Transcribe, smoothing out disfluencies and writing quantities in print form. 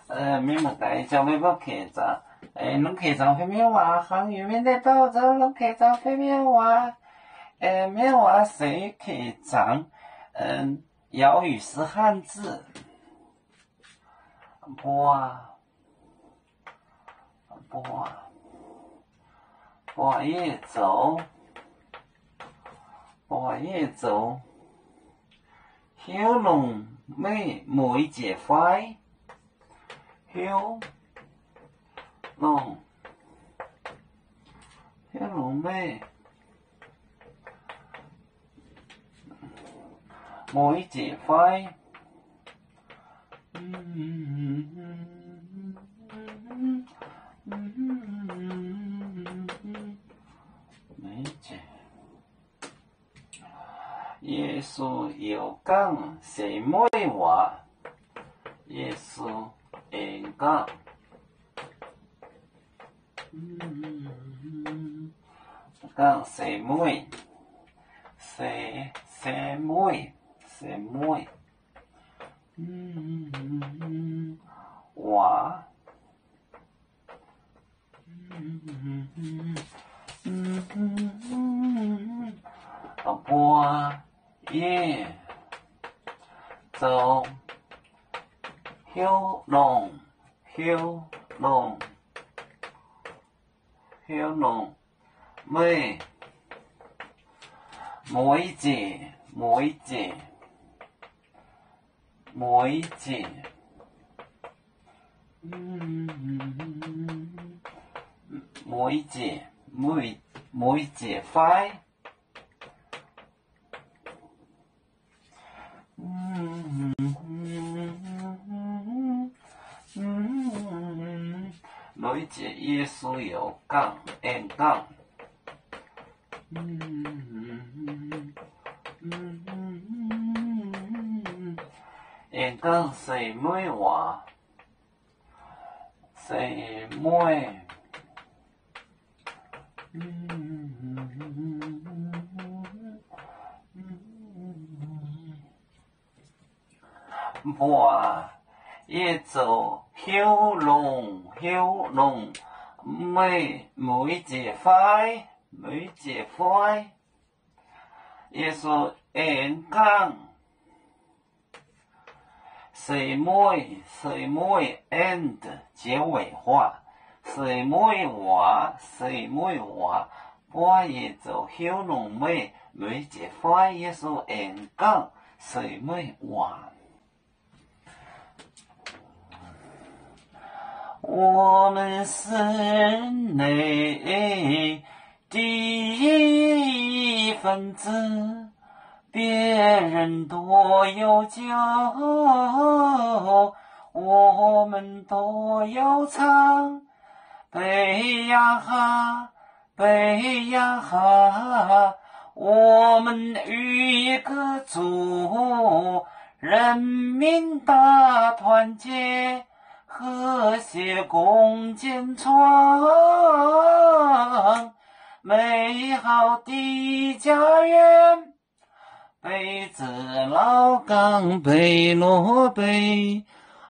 面目带叫微博客栈，侬客栈会面话行远面的到走，侬客栈会面话，面话谁客栈？瑶语是汉字，波叶走，小龙妹每节快，小龙妹每节快。每节耶稣有讲谁妹话，耶稣讲讲谁妹话波叶走，小龙妹每节每节快。每节耶稣有讲讲，讲谁妹话，谁妹话也走小龙每节快，耶稣讲谁妹 end 结尾话，谁妹话，我也走小龙每节快，耶稣讲谁妹话。我们是人类第一分子，别人都有酒，我们都有唱。北呀哈，我们一个族，人民大团结。和谐共建创美好的家园，北至老港北落北。